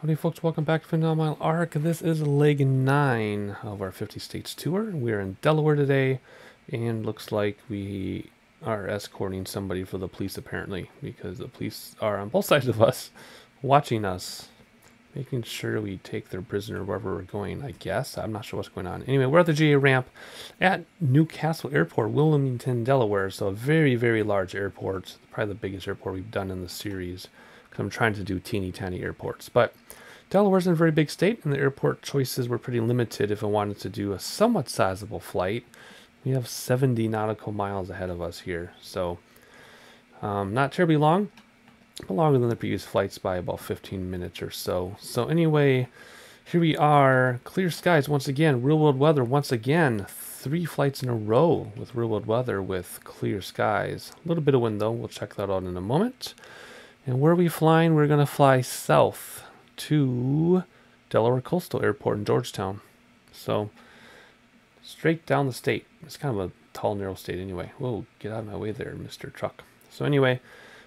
Howdy folks, welcome back to Phenomenal Mile Arc. This is leg 9 of our 50 states tour. We are in Delaware today, and looks like we are escorting somebody for the police apparently, because the police are on both sides of us, watching us, making sure we take their prisoner wherever we're going, I guess. I'm not sure what's going on. Anyway, we're at the GA ramp at Newcastle Airport, Wilmington, Delaware. So a very, very large airport, probably the biggest airport we've done in the series. I'm trying to do teeny tiny airports, but Delaware's in a very big state, and the airport choices were pretty limited if I wanted to do a somewhat sizable flight. We have 70 nautical miles ahead of us here, so not terribly long, but longer than the previous flights by about 15 minutes or so. So anyway, here we are, clear skies once again, real world weather once again, 3 flights in a row with real world weather with clear skies. A little bit of wind though, we'll check that out in a moment. And where are we flying? We're going to fly south to Delaware Coastal Airport in Georgetown. So, straight down the state. It's kind of a tall, narrow state anyway. Whoa, get out of my way there, Mr. Truck. So anyway,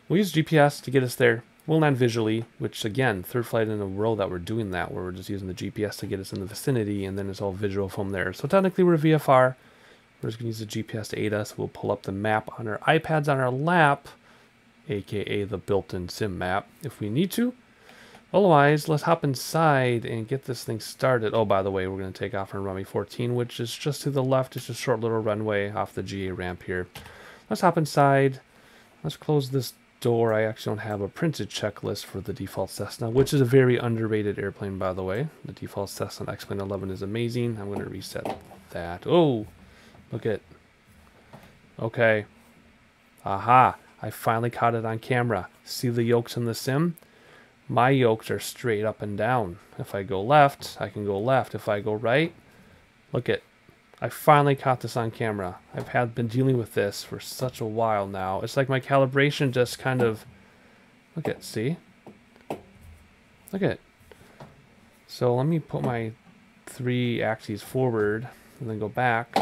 we'll use GPS to get us there. We'll land visually, which again, 3rd flight in a row that we're doing that, where we're just using the GPS to get us in the vicinity, and then it's all visual from there. So technically we're VFR. We're just going to use the GPS to aid us. We'll pull up the map on our iPads on our lap, aka the built-in sim map, if we need to. Otherwise, let's hop inside and get this thing started. Oh, by the way, we're going to take off on runway 14, which is just to the left. It's a short little runway off the GA ramp here. Let's hop inside. Let's close this door. I actually don't have a printed checklist for the default Cessna, which is a very underrated airplane, by the way. The default Cessna X-Plane 11 is amazing. I'm going to reset that. Oh, look at. Okay. Aha. I finally caught it on camera. See the yokes in the sim? My yokes are straight up and down. If I go left, I can go left. If I go right, look at. I finally caught this on camera. I've been dealing with this for such a while now. It's like my calibration just kind of. Look at, see? Look at. So let me put my 3 axes forward and then go back.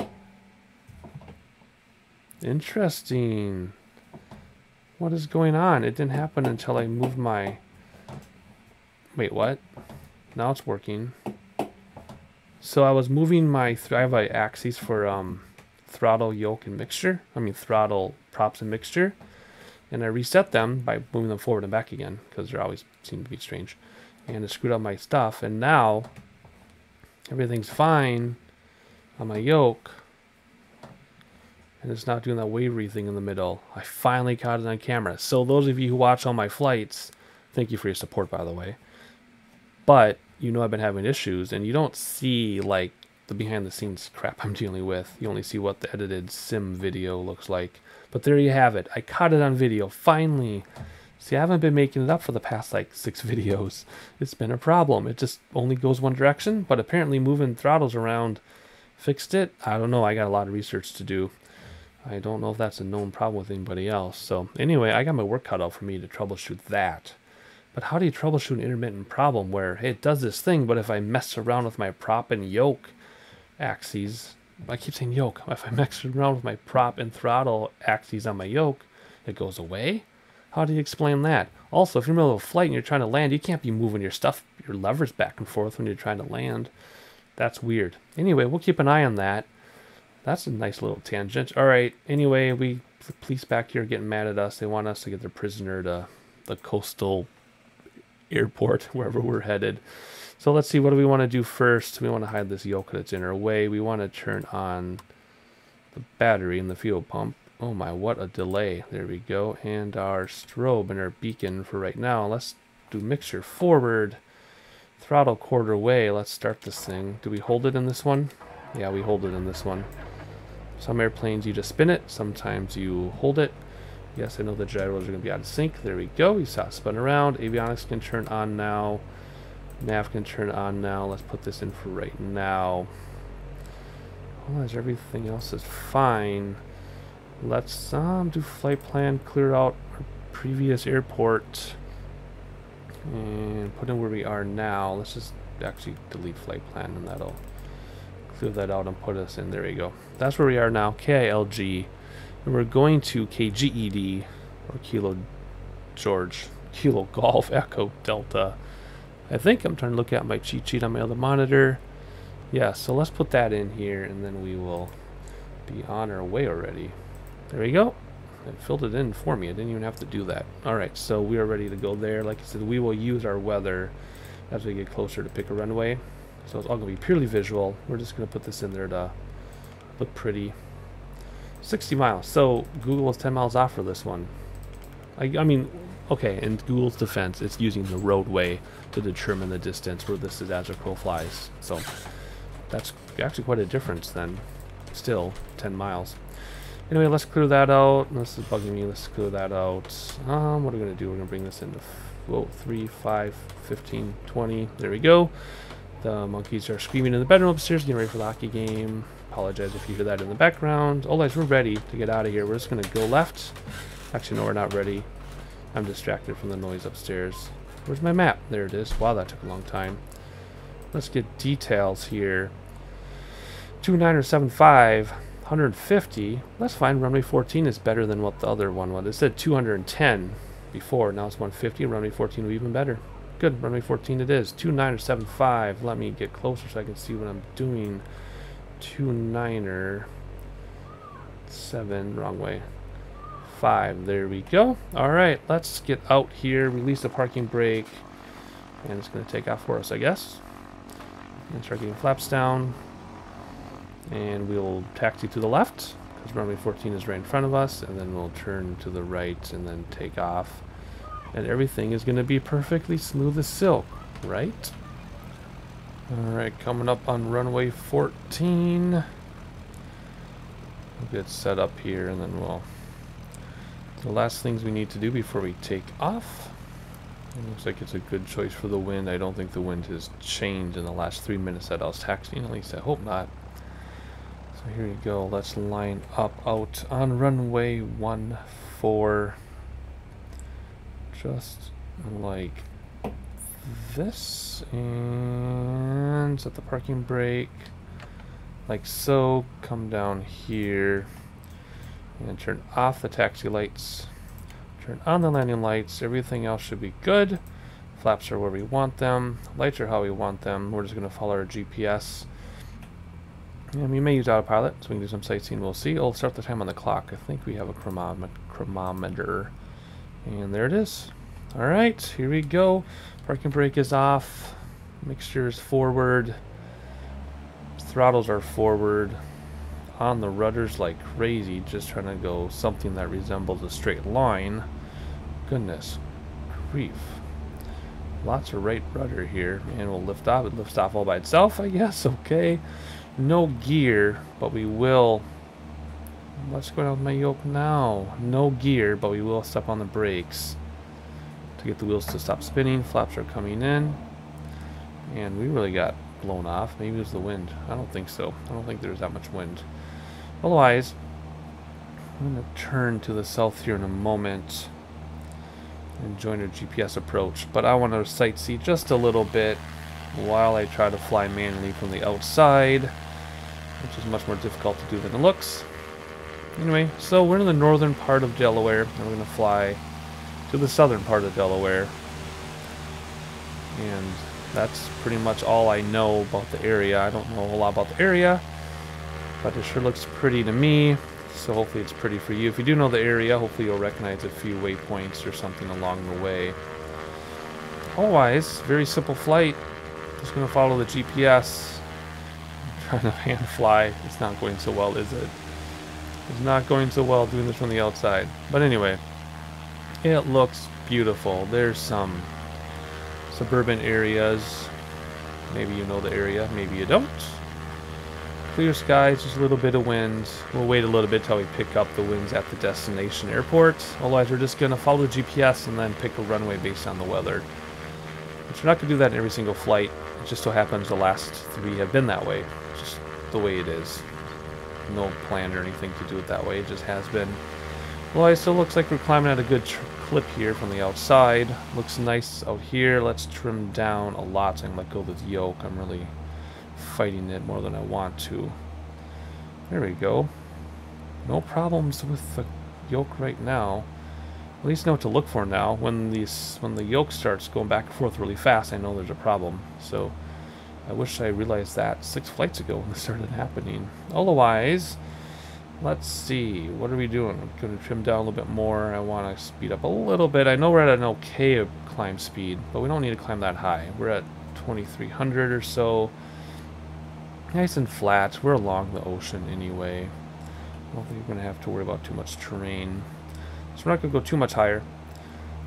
Interesting. What is going on? It didn't happen until I moved my... Wait, what? Now it's working. So I was moving my... I have my axes for throttle, yoke, and mixture. I mean throttle, props, and mixture. And I reset them by moving them forward and back again, because they always seem to be strange. And it screwed up my stuff. And now everything's fine on my yoke. And it's not doing that wavery thing in the middle. I finally caught it on camera. So those of you who watch all my flights, thank you for your support, by the way. But you know I've been having issues, and you don't see like the behind-the-scenes crap I'm dealing with. You only see what the edited sim video looks like. But there you have it. I caught it on video, finally. See, I haven't been making it up for the past like 6 videos. It's been a problem. It just only goes one direction, but apparently moving throttles around fixed it. I don't know. I got a lot of research to do. I don't know if that's a known problem with anybody else. So anyway, I got my work cut out for me to troubleshoot that. But how do you troubleshoot an intermittent problem where, hey, it does this thing, but if I mess around with my prop and yoke axes, I keep saying yoke, if I mess around with my prop and throttle axes on my yoke, it goes away? How do you explain that? Also, if you're in the middle of a flight and you're trying to land, you can't be moving your stuff, your levers back and forth when you're trying to land. That's weird. Anyway, we'll keep an eye on that. That's a nice little tangent. All right. Anyway, the police back here are getting mad at us. They want us to get their prisoner to the coastal airport, wherever we're headed. So let's see. What do we want to do first? We want to hide this yoke that's in our way. We want to turn on the battery and the fuel pump. Oh my, what a delay. There we go. And our strobe and our beacon for right now. Let's do mixture forward. Throttle quarter way. Let's start this thing. Do we hold it in this one? Yeah, we hold it in this one. Some airplanes you just spin it, sometimes you hold it. Yes, I know the gyros are going to be out of sync. There we go. You saw it spin around. Avionics can turn on now. Nav can turn on now. Let's put this in for right now. Otherwise, everything else is fine. Let's do flight plan, clear out our previous airport, and put in where we are now. Let's just actually delete flight plan, and that'll clear that out and put us in. There we go. That's where we are now, KILG, and we're going to KGED, or Kilo Golf Echo Delta I think I'm trying to look at my cheat sheet on my other monitor. Yeah, so let's put that in here, and then we will be on our way already. There we go. It filled it in for me. I didn't even have to do that. Alright, so we are ready to go there. Like I said, we will use our weather as we get closer to pick a runway. So it's all going to be purely visual. We're just going to put this in there to look pretty. 60 miles. So Google is 10 miles off for this one. I mean, okay, in Google's defense, it's using the roadway to determine the distance where this is as a crow flies. So that's actually quite a difference then. Still 10 miles. Anyway, let's clear that out. This is bugging me. Let's clear that out. What are we going to do? We're going to bring this into 3, 5, 15, 20. There we go. The monkeys are screaming in the bedroom upstairs, getting ready for the hockey game. Apologize if you hear that in the background. Otherwise, we're ready to get out of here. We're just going to go left. Actually, no, we're not ready. I'm distracted from the noise upstairs. Where's my map? There it is. Wow, that took a long time. Let's get details here. 2975, 150. That's fine. Runway 14 is better than what the other one was. It said 210 before. Now it's 150. Runway 14 will be even better. Good. Runway 14 it is. 2975. Let me get closer so I can see what I'm doing. 29er7. Wrong way. 5. There we go. Alright, let's get out here. Release the parking brake. And it's going to take off for us, I guess. And start getting flaps down. And we'll taxi to the left, because runway 14 is right in front of us. And then we'll turn to the right and then take off. And everything is going to be perfectly smooth as silk, right? Alright, coming up on runway 14. We'll get set up here, and then we'll... The last things we need to do before we take off. It looks like it's a good choice for the wind. I don't think the wind has changed in the last 3 minutes that I was taxiing. At least I hope not. So here you go. Let's line up out on runway 14. Just like this. And set the parking brake. Like so. Come down here. And turn off the taxi lights. Turn on the landing lights. Everything else should be good. Flaps are where we want them. Lights are how we want them. We're just going to follow our GPS. And we may use autopilot, so we can do some sightseeing. We'll see. I'll start the time on the clock. I think we have a chronometer. And there it is. Alright, here we go. Parking brake is off. Mixture is forward. Throttles are forward. On the rudders like crazy, just trying to go something that resembles a straight line. Goodness grief. Lots of right rudder here. And we'll lift off. It lifts off all by itself, I guess. Okay. No gear, but we will... What's going on with my yoke now? No gear, but we will step on the brakes to get the wheels to stop spinning. Flaps are coming in. And we really got blown off. Maybe it was the wind. I don't think so. I don't think there's that much wind. Otherwise, I'm going to turn to the south here in a moment and join our GPS approach. But I want to sightsee just a little bit while I try to fly manually from the outside, which is much more difficult to do than it looks. Anyway, so we're in the northern part of Delaware, and we're going to fly to the southern part of Delaware. And that's pretty much all I know about the area. I don't know a whole lot about the area, but it sure looks pretty to me, so hopefully it's pretty for you. If you do know the area, hopefully you'll recognize a few waypoints or something along the way. Otherwise, very simple flight. Just going to follow the GPS. I'm trying to hand fly. It's not going so well, is it? It's not going so well doing this from the outside. But anyway, it looks beautiful. There's some suburban areas. Maybe you know the area, maybe you don't. Clear skies, just a little bit of wind. We'll wait a little bit till we pick up the winds at the destination airport. Otherwise, we're just going to follow the GPS and then pick a runway based on the weather. But we're not going to do that in every single flight. It just so happens the last 3 have been that way. Just the way it is. No plan or anything to do it that way. It just has been. Well, it still looks like we're climbing at a good clip here from the outside. Looks nice out here. Let's trim down a lot so I can let go of this yoke. I'm really fighting it more than I want to. There we go. No problems with the yoke right now. At least know what to look for now. When the yoke starts going back and forth really fast, I know there's a problem. So I wish I realized that 6 flights ago when this started happening. Otherwise, let's see. What are we doing? I'm going to trim down a little bit more. I want to speed up a little bit. I know we're at an okay climb speed, but we don't need to climb that high. We're at 2,300 or so. Nice and flat. We're along the ocean anyway. I don't think we're going to have to worry about too much terrain. So we're not going to go too much higher.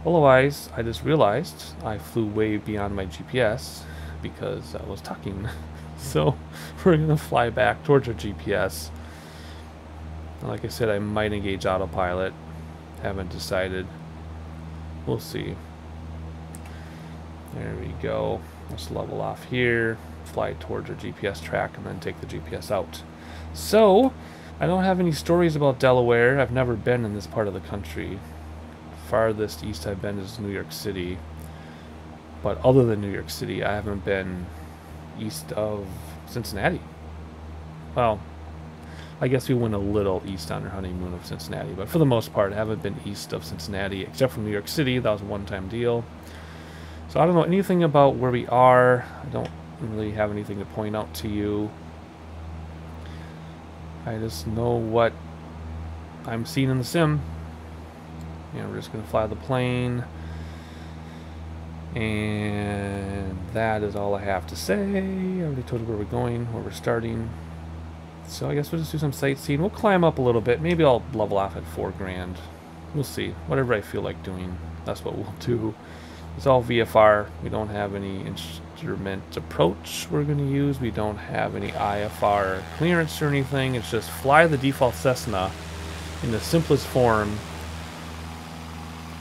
Otherwise, I just realized I flew way beyond my GPS because I was talking. So we're going to fly back towards our GPS. Like I said, I might engage autopilot. Haven't decided. We'll see. There we go. Let's level off here. Fly towards our GPS track and then take the GPS out. So, I don't have any stories about Delaware. I've never been in this part of the country. Farthest east I've been is New York City. But other than New York City, I haven't been east of Cincinnati. Well, I guess we went a little east on our honeymoon of Cincinnati, but for the most part, I haven't been east of Cincinnati, except for New York City. That was a one-time deal. So I don't know anything about where we are. I don't really have anything to point out to you. I just know what I'm seeing in the sim. And we're just going to fly the plane. And that is all I have to say. I already told you where we're going, where we're starting. So I guess we'll just do some sightseeing. We'll climb up a little bit. Maybe I'll level off at 4 grand. We'll see. Whatever I feel like doing, that's what we'll do. It's all VFR. We don't have any instrument approach we're going to use. We don't have any IFR clearance or anything. It's just fly the default Cessna in the simplest form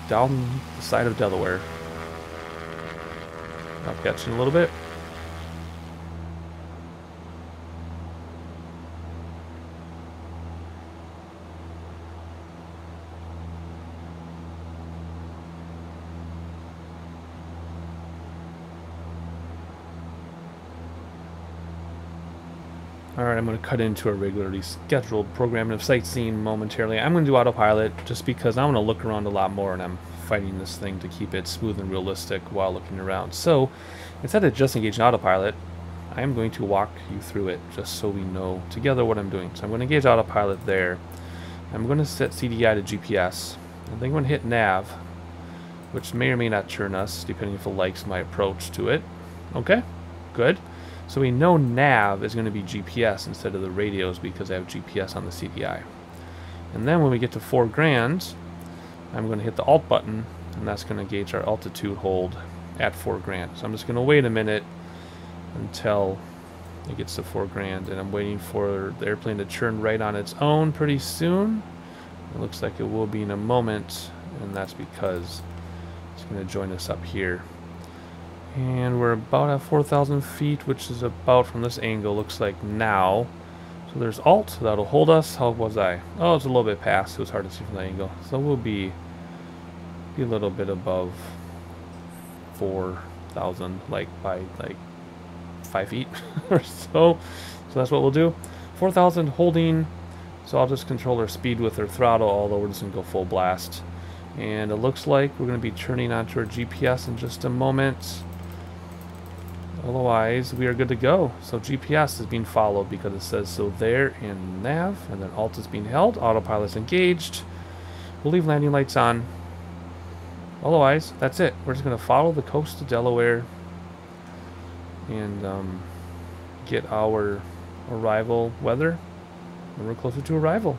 down the side of Delaware. I'll catch in a little bit. Alright, I'm going to cut into a regularly scheduled program of sightseeing momentarily. I'm going to do autopilot just because I want to look around a lot more and I'm fighting this thing to keep it smooth and realistic while looking around. So, instead of just engaging autopilot, I'm going to walk you through it just so we know together what I'm doing. So I'm going to engage autopilot there. I'm going to set CDI to GPS. And then I'm going to hit nav, which may or may not turn us, depending if it likes my approach to it. Okay, good. So we know nav is going to be GPS instead of the radios because I have GPS on the CDI. And then when we get to 4 grand, I'm going to hit the Alt button, and that's going to gauge our altitude hold at 4 grand. So I'm just going to wait a minute until it gets to 4 grand, and I'm waiting for the airplane to turn right on its own pretty soon. It looks like it will be in a moment, and that's because it's going to join us up here. And we're about at 4,000 feet, which is about from this angle, looks like now. So there's Alt, that'll hold us. How was I? Oh, it's a little bit past. It was hard to see from that angle. So we'll be a little bit above 4,000, like by like 5 feet or so. So that's what we'll do. 4,000 holding. So I'll just control our speed with our throttle, although we're just going to go full blast. And it looks like we're going to be turning onto our GPS in just a moment. Otherwise, we are good to go. So GPS is being followed because it says so there in nav, and then Alt is being held, autopilot's engaged. We'll leave landing lights on. Otherwise, that's it. We're just going to follow the coast of Delaware and get our arrival weather when we're closer to arrival.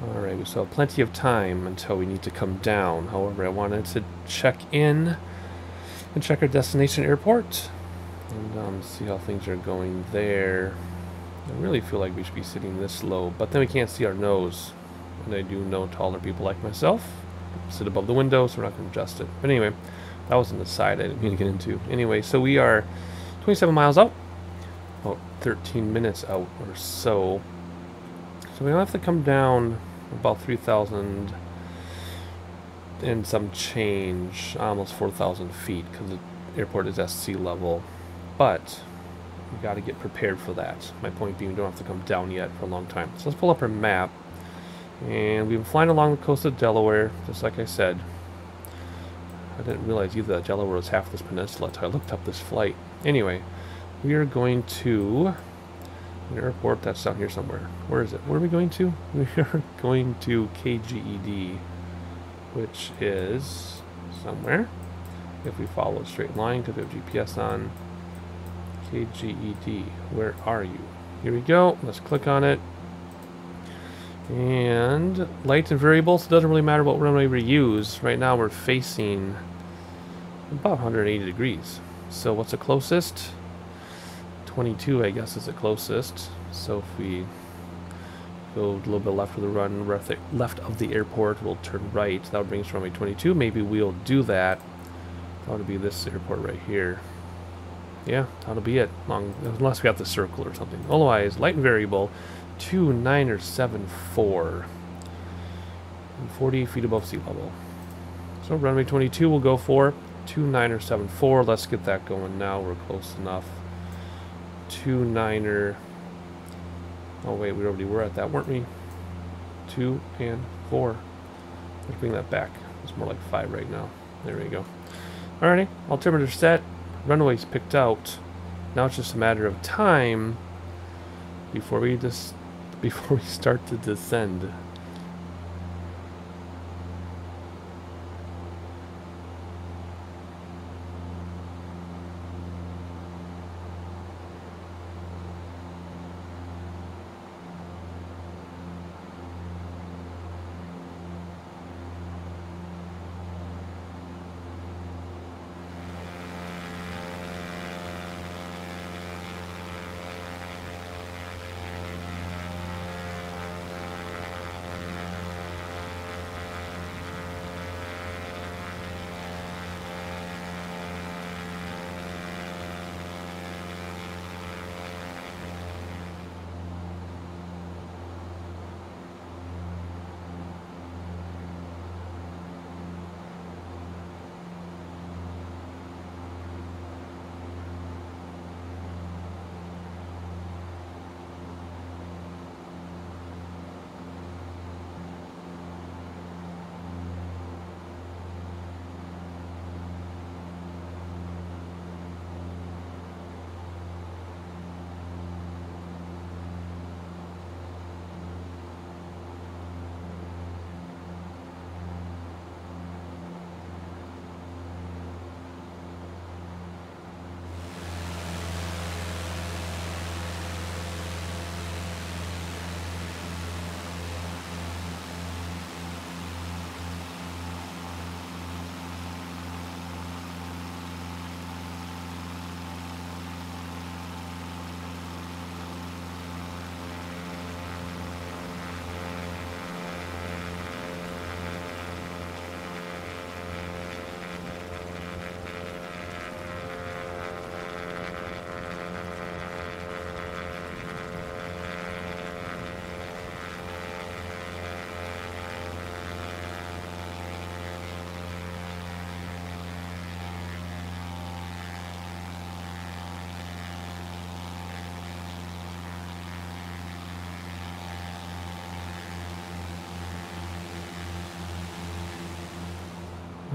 Alright, we still have plenty of time until we need to come down. However, I wanted to check in and check our destination airport and see how things are going there. I really feel like we should be sitting this low, but then we can't see our nose. And I do know taller people like myself sit above the window, so we're not going to adjust it. But anyway, that was an aside I didn't mean to get into. Anyway, so we are 27 miles out, about 13 minutes out or so. So we don't have to come down about 3,000 and some change, almost 4,000 feet, because the airport is at sea level. But we got to get prepared for that. My point being, we don't have to come down yet for a long time. So let's pull up our map. And we've been flying along the coast of Delaware, just like I said. I didn't realize either that Delaware was half this peninsula until I looked up this flight. Anyway, we are going to an airport that's down here somewhere. Where is it? Where are we going to? We are going to KGED, which is somewhere. If we follow a straight line, because we have GPS on. KGED, where are you? Here we go. Let's click on it. And light and variable, so it doesn't really matter what runway we use. Right now we're facing about 180 degrees. So what's the closest? 22, I guess, is the closest. So if we go a little bit left of the run, left of the airport, we'll turn right. That would bring us to runway 22. Maybe we'll do that. That would be this airport right here. Yeah, that'll be it. Unless we have the circle or something. Otherwise, light and variable. 2974 and 48 feet above sea level. So runway 22 will go for 2974. Let's get that going now. We're close enough. 29er. Oh wait, we already were at that, weren't we? 2 and 4. Let's bring that back. It's more like 5 right now. There we go. Alrighty, altimeter set. Runway's picked out. Now it's just a matter of time before we start to descend.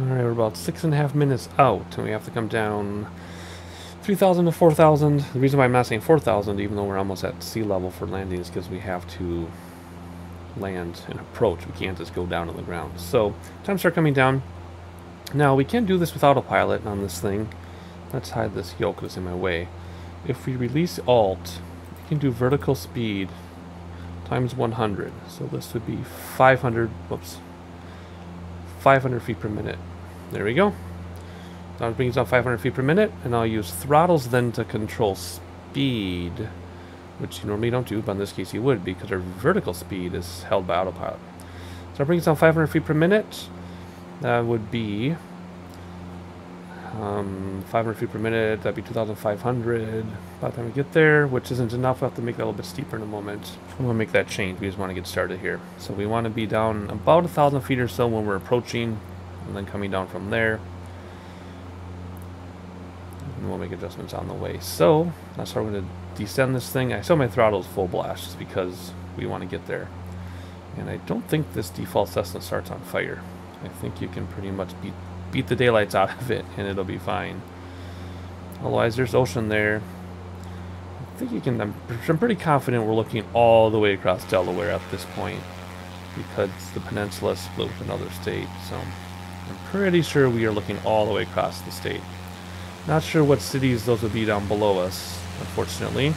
Alright, we're about 6.5 minutes out, and we have to come down 3,000 to 4,000. The reason why I'm not saying 4,000, even though we're almost at sea level for landing, is because we have to land and approach. We can't just go down on the ground. So, time to start coming down. Now, we can't do this without a pilot on this thing. Let's hide this yoke that's in my way. If we release Alt, we can do vertical speed. times 100. So this would be 500, whoops, 500 feet per minute. There we go. Now it brings down 500 feet per minute, and I'll use throttles then to control speed, which you normally don't do, but in this case you would, because our vertical speed is held by autopilot. So it brings down 500 feet per minute. That would be 500 feet per minute. That'd be 2,500 by the time we get there, which isn't enough. We'll have to make that a little bit steeper in a moment. We'll make that change. We just want to get started here. So we want to be down about 1,000 feet or so when we're approaching, and then coming down from there. And we'll make adjustments on the way. So that's how we're going to descend this thing. I still have my throttles full blast just because we want to get there. And I don't think this default Cessna starts on fire. I think you can pretty much beat the daylights out of it and it'll be fine. Otherwise, there's ocean there. I think you can, I'm pretty confident we're looking all the way across Delaware at this point, because the peninsula is split with another state. So I'm pretty sure we are looking all the way across the state. Not sure what cities those would be down below us, unfortunately.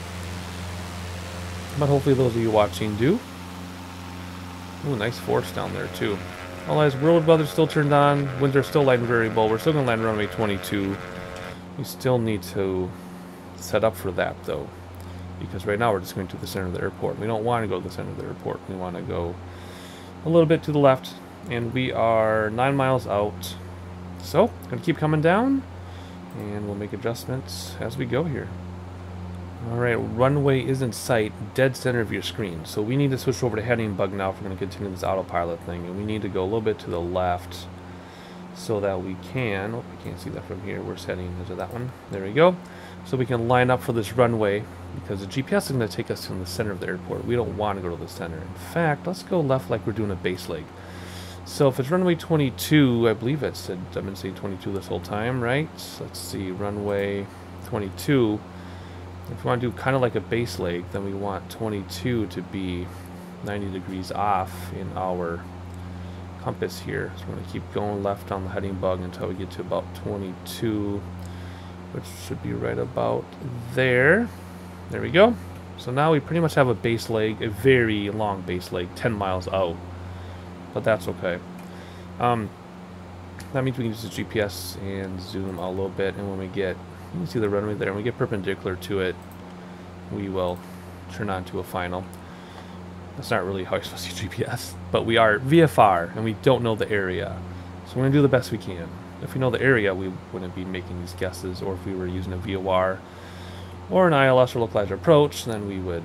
But hopefully those of you watching do. Ooh, nice forest down there too. Otherwise, world weather's still turned on. Winds are still light and variable. We're still going to land runway 22. We still need to set up for that though, because right now we're just going to the center of the airport. We don't want to go to the center of the airport. We want to go a little bit to the left, and we are 9 miles out. So, going to keep coming down, and we'll make adjustments as we go here. Alright, runway is in sight, dead center of your screen. So we need to switch over to heading bug now if we're going to continue this autopilot thing. And we need to go a little bit to the left so that we can, oh, we can't see that from here, we're setting into that one. There we go. So we can line up for this runway, because the GPS is going to take us to the center of the airport. We don't want to go to the center. In fact, let's go left like we're doing a base leg. So if it's runway 22, I believe it said, I've been saying 22 this whole time, right? So let's see, runway 22. If we want to do kind of like a base leg, then we want 22 to be 90 degrees off in our compass here. So we're going to keep going left on the heading bug until we get to about 22, which should be right about there. There we go. So now we pretty much have a base leg, a very long base leg, 10 miles out. But that's okay. That means we can use the GPS and zoom out a little bit, and when we get, you can see the runway there, and we get perpendicular to it, we will turn on to a final. That's not really how you're supposed to use GPS, but we are VFR, and we don't know the area. So we're going to do the best we can. If we know the area, we wouldn't be making these guesses, or if we were using a VOR or an ILS or localized approach, then we would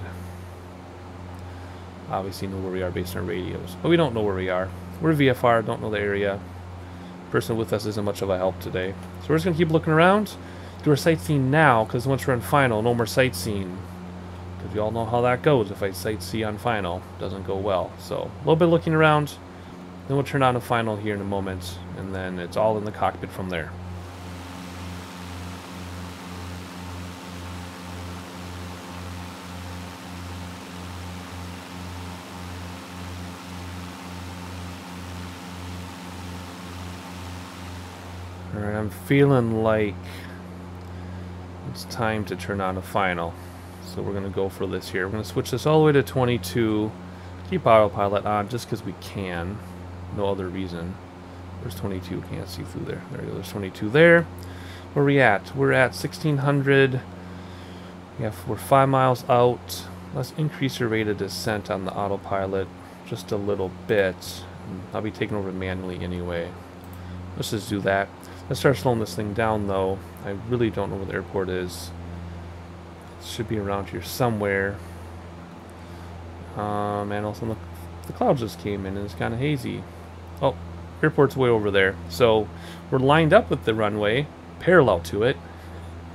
obviously know where we are based on radios. But we don't know where we are. We're VFR, don't know the area. The person with us isn't much of a help today. So we're just going to keep looking around. Do our sightseeing now, because once we're on final, no more sightseeing. Because you all know how that goes. If I sightsee on final, it doesn't go well. So a little bit looking around, then we'll turn on to final here in a moment, and then it's all in the cockpit from there. Alright, I'm feeling like it's time to turn on a final. So we're going to go for this here. We're going to switch this all the way to 22. Keep autopilot on just because we can. No other reason. Where's 22? Can't see through there. There we go. There's 22 there. Where are we at? We're at 1,600. Yeah, we're 5 miles out. Let's increase our rate of descent on the autopilot just a little bit. I'll be taking over manually anyway. Let's just do that. Let's start slowing this thing down though. I really don't know where the airport is. It should be around here somewhere. And also the clouds just came in and it's kind of hazy. Oh, airport's way over there. So we're lined up with the runway, parallel to it.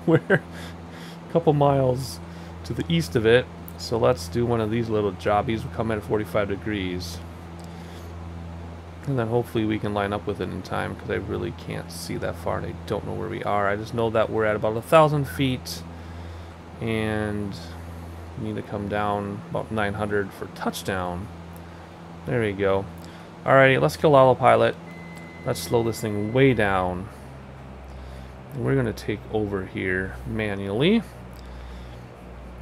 We're a couple miles to the east of it. So let's do one of these little jobbies. We'll come in at 45 degrees. And then hopefully we can line up with it in time, because I really can't see that far and I don't know where we are. I just know that we're at about 1,000 feet and we need to come down about 900 for touchdown. There we go. Alrighty, let's kill autopilot. Let's slow this thing way down. And we're going to take over here manually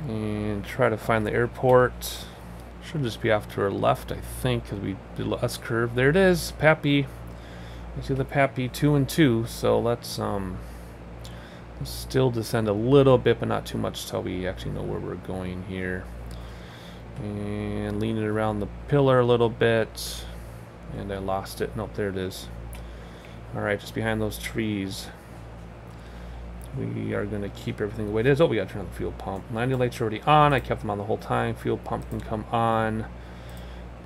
and try to find the airport. Should just be off to our left, I think, because we did a S-curve. There it is, Pappy. You see the Pappy 2 and 2, so let's still descend a little bit, but not too much till we actually know where we're going here. And lean it around the pillar a little bit. And I lost it. Nope, there it is. Alright, just behind those trees. We are going to keep everything the way it is. Oh, we got to turn on the fuel pump. Landing lights are already on. I kept them on the whole time. Fuel pump can come on.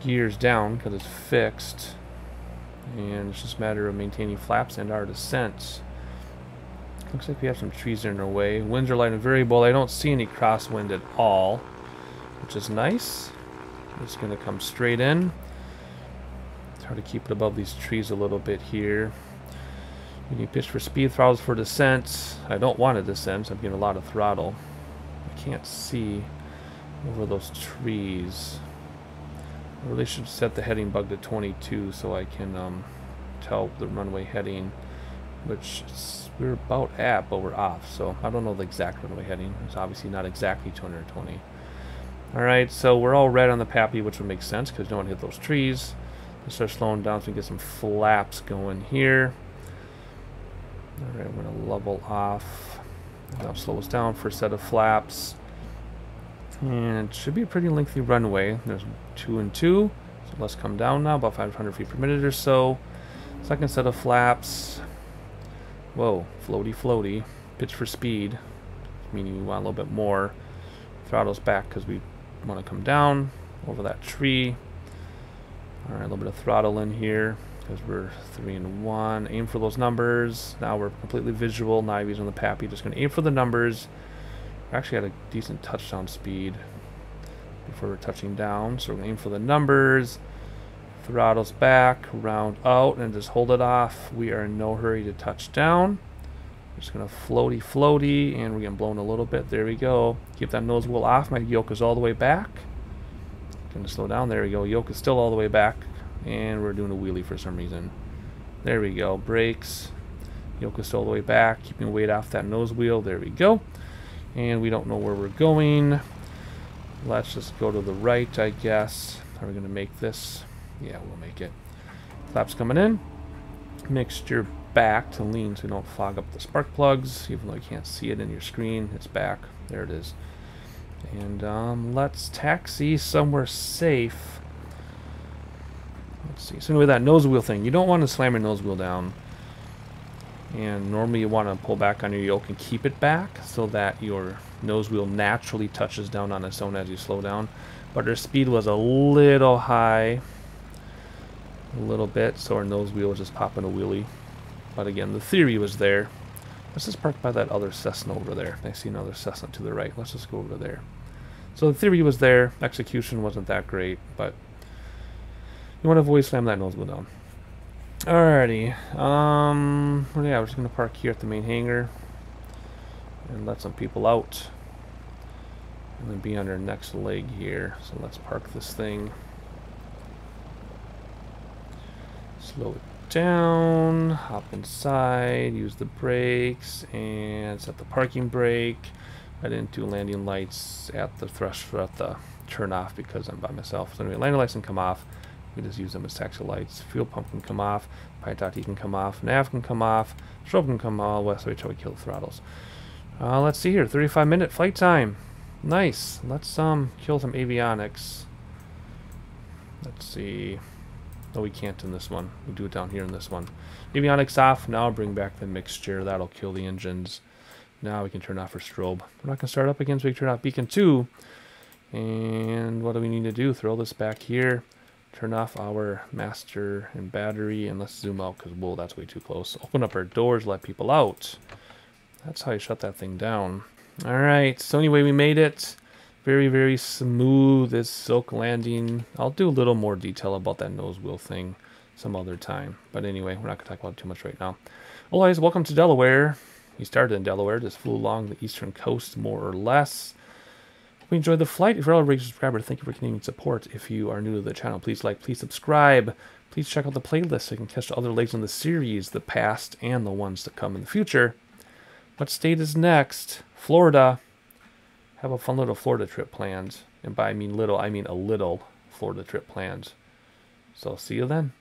Gears down because it's fixed. And it's just a matter of maintaining flaps and our descent. Looks like we have some trees in our way. Winds are light and variable. I don't see any crosswind at all, which is nice. It's going to come straight in. It's hard to keep it above these trees a little bit here. We need pitch for speed, throttles for descent. I don't want to descend, so I'm getting a lot of throttle. I can't see over those trees. I really should set the heading bug to 22 so I can tell the runway heading, which we're about at, but we're off. So I don't know the exact runway heading. It's obviously not exactly 220. Alright, so we're all red on the Pappy, which would make sense because you don't want to hit those trees. Let's start slowing down so we can get some flaps going here. Alright, we're going to level off. That'll slow us down for a set of flaps. And it should be a pretty lengthy runway. There's 2 and 2. So let's come down now, about 500 feet per minute or so. Second set of flaps. Whoa, floaty, floaty. Pitch for speed, meaning we want a little bit more. Throttles back because we want to come down over that tree. Alright, a little bit of throttle in here because we're 3 and 1. Aim for those numbers. Now we're completely visual. Navi's on the Pappy. Just going to aim for the numbers. We actually had a decent touchdown speed before we're touching down. So we're going to aim for the numbers. Throttles back, round out, and just hold it off. We are in no hurry to touch down. We're just going to floaty, floaty, and we're getting blown a little bit. There we go. Keep that nose wheel off. My yoke is all the way back. Going to slow down. There we go. Yoke is still all the way back. And we're doing a wheelie for some reason. There we go. Brakes. Yoke is still all the way back. Keeping weight off that nose wheel. There we go. And we don't know where we're going. Let's just go to the right, I guess. Are we going to make this? Yeah, we'll make it. Flaps coming in. Mixture back to lean so we don't fog up the spark plugs. Even though you can't see it in your screen, it's back. There it is. And let's taxi somewhere safe. Let's see. So anyway, that nose wheel thing. You don't want to slam your nose wheel down. And normally you want to pull back on your yoke and keep it back so that your nose wheel naturally touches down on its own as you slow down. But our speed was a little high. A little bit, so our nose wheel was just popping a wheelie. But again, the theory was there. Let's just park by that other Cessna over there. I see another Cessna to the right. Let's just go over there. So the theory was there. Execution wasn't that great, but you want to avoid slam that nose wheel down. Alrighty. Yeah, we're just gonna park here at the main hangar and let some people out, and then be on our next leg here. So let's park this thing. Slow it down, hop inside, use the brakes, and set the parking brake. I didn't do landing lights at the turn off because I'm by myself. So anyway, landing lights can come off. We just use them as taxi lights. Fuel pump can come off. Pitot can come off. Nav can come off. Strobe can come all the way until we kill the throttles. Let's see here. 35-minute flight time. Nice. Let's kill some avionics. Let's see. No, we can't in this one. We do it down here in this one. Avionics off. Now bring back the mixture. That'll kill the engines. Now we can turn off our strobe. We're not going to start up again, so we can turn off beacon 2. And what do we need to do? Throw this back here. Turn off our master and battery, and let's zoom out because, whoa, that's way too close. Open up our doors, let people out. That's how you shut that thing down. Alright, so anyway, we made it. Very, very smooth as silk landing. I'll do a little more detail about that nose wheel thing some other time. But anyway, we're not going to talk about it too much right now. Otherwise, welcome to Delaware. We started in Delaware, just flew along the eastern coast more or less. Hope you enjoyed the flight. If you're already a subscriber, thank you for continuing support. If you are new to the channel, please like, please subscribe. Please check out the playlist so you can catch the other legs in the series, the past and the ones to come in the future. What state is next? Florida. Have a fun little Florida trip planned. And by I mean little, I mean a little Florida trip plans. So see you then.